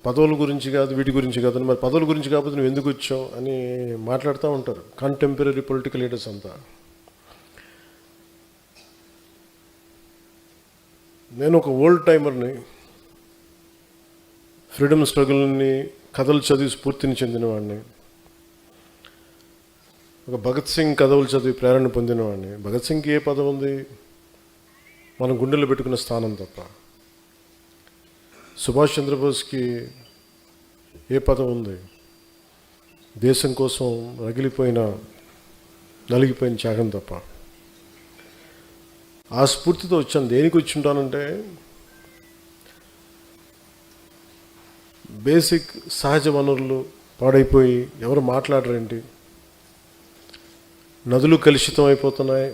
పదవుల గురించి కాదు, వీటి గురించి కాదు, మరి పదవుల గురించి కాకపోతే నువ్వు ఎందుకు వచ్చావు అని మాట్లాడుతూ ఉంటారు కంటెంపరీ పొలిటికల్ లీడర్స్ అంతా. నేను ఒక ఓల్డ్ టైమర్ని, ఫ్రీడమ్ స్ట్రగుల్ని కథలు చదివి స్ఫూర్తిని చెందినవాడిని, ఒక భగత్ సింగ్ కథలు చదివి ప్రేరణ పొందినవాడిని. భగత్ సింగ్కి ఏ పదవి ఉంది? మనం గుండెల్లో పెట్టుకున్న స్థానం తప్ప. సుభాష్ చంద్రబోస్కి ఏ పదవి ఉంది? దేశం కోసం నలిగిపోయిన త్యాగం తప్ప. ఆ స్ఫూర్తితో వచ్చాను. దేనికి వచ్చి ఉంటానంటే, బేసిక్ సహజ వనరులు పాడైపోయి ఎవరు మాట్లాడరేంటి, నదులు కలుషితం అయిపోతున్నాయి,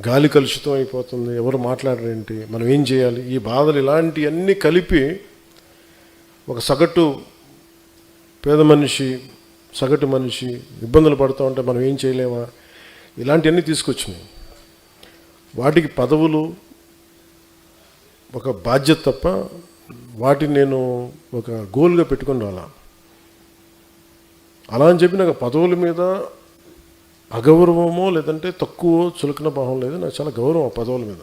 గాలి కలుషితం అయిపోతుంది, ఎవరు మాట్లాడరేంటి, మనం ఏం చేయాలి, ఈ బాధలు ఇలాంటివన్నీ కలిపి ఒక పేద మనిషి, సగటు మనిషి ఇబ్బందులు పడుతూ ఉంటే మనం ఏం చేయలేమా, ఇలాంటివన్నీ తీసుకొచ్చినాయి. వాటికి పదవులు ఒక బాధ్యత తప్ప వాటిని నేను ఒక గోల్గా పెట్టుకుని రాలా. అలా అని చెప్పి నాకు పదవుల మీద అగౌరవమో లేదంటే తక్కువ చులకన భావం లేదు. నాకు చాలా గౌరవం ఆ పదవుల మీద.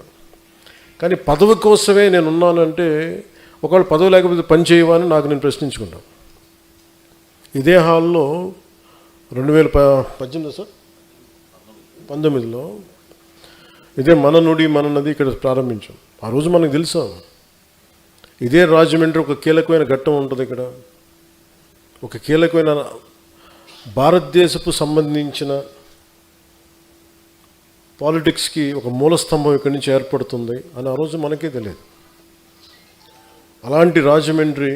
కానీ పదవి కోసమే నేను ఉన్నానంటే, ఒకవేళ పదవి లేకపోతే పని చేయవని నాకు నేను ప్రశ్నించుకున్నాను. ఇదే హాల్లో 2018 సార్ 19లో ఇదే మన నుడి మన నది ఇక్కడ ప్రారంభించాం. ఆ రోజు మనకు తెలుసా, ఇదే రాజమండ్రి ఒక కీలకమైన ఘట్టం ఉంటుంది. ఇక్కడ ఒక కీలకమైన భారతదేశపు సంబంధించిన పాలిటిక్స్కి ఒక మూలస్తంభం ఇక్కడి నుంచి ఏర్పడుతుంది అని ఆ రోజు మనకే తెలియదు. అలాంటి రాజమండ్రి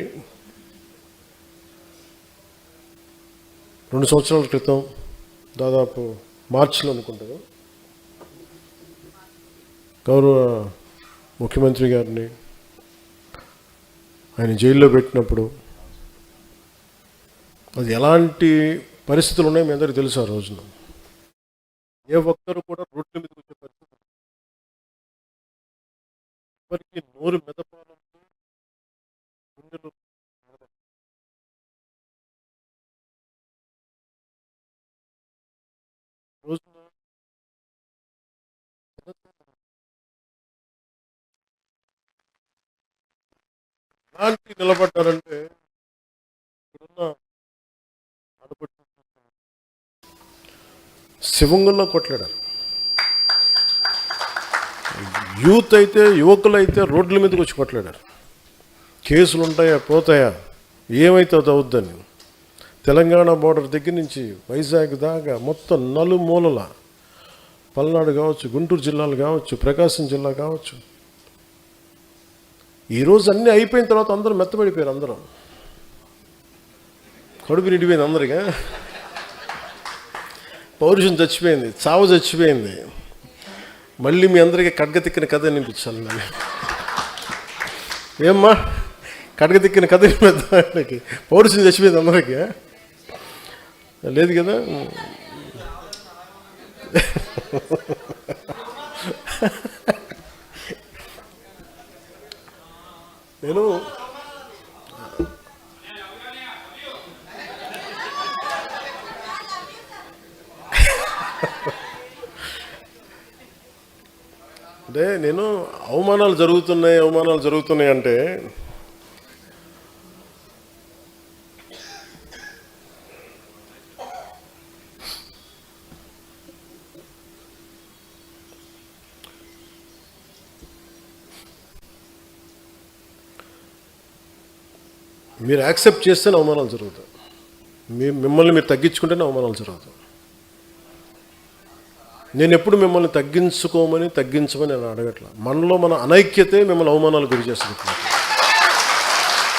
2 సంవత్సరాల క్రితం దాదాపు మార్చిలో అనుకుంటాను, గౌరవ ముఖ్యమంత్రి గారిని ఆయన జైల్లో పెట్టినప్పుడు అది ఎలాంటి పరిస్థితులు ఉన్నాయో మీ అందరికీ తెలుసు. ఆ రోజున ఏ ఒక్కరు కూడా రోడ్ల మీదకి వచ్చే పరిస్థితి, ఎవరికి నోరు మెదపాలంటే గుండెలు రోజున ఎలాంటి నిలబడ్డారంటే, ఇప్పుడున్న శివంగుల్లో కొట్లాడారు. యువకులైతే రోడ్ల మీదకి వచ్చి కొట్లాడారు. కేసులు ఉంటాయా పోతాయా, ఏమైతే అది అవుద్దని. తెలంగాణ బోర్డర్ దగ్గర నుంచి వైజాగ్ దాకా మొత్తం నలుమూలల, పల్నాడు కావచ్చు, గుంటూరు జిల్లాలు కావచ్చు, ప్రకాశం జిల్లా కావచ్చు, ఈరోజు అన్నీ అయిపోయిన తర్వాత అందరూ మెత్తబడిపోయారు. అందరం కడుపు నిండిపోయింది అందరిగా. పౌరుషం చచ్చిపోయింది, చావు చచ్చిపోయింది. మళ్ళీ మీ అందరికీ కడగతిక్కిన కథ వినిపించాలి. నేను ఏమ్మా కడగతిక్కిన కథ వినిపిద్దానికి పౌరుషం చచ్చిపోయింది అందరికీ లేదు కదా. నేను అంటే అవమానాలు జరుగుతున్నాయి అంటే మీరు యాక్సెప్ట్ చేస్తేనే అవమానాలు జరుగుతాయి. మిమ్మల్ని మీరు తగ్గించుకుంటేనే అవమానాలు జరుగుతాయి. నేను ఎప్పుడు మిమ్మల్ని తగ్గించమని నేను అడగట్లా. మనలో మన అనైక్యతే మిమ్మల్ని అవమానాలు గురి చేస్తుంది.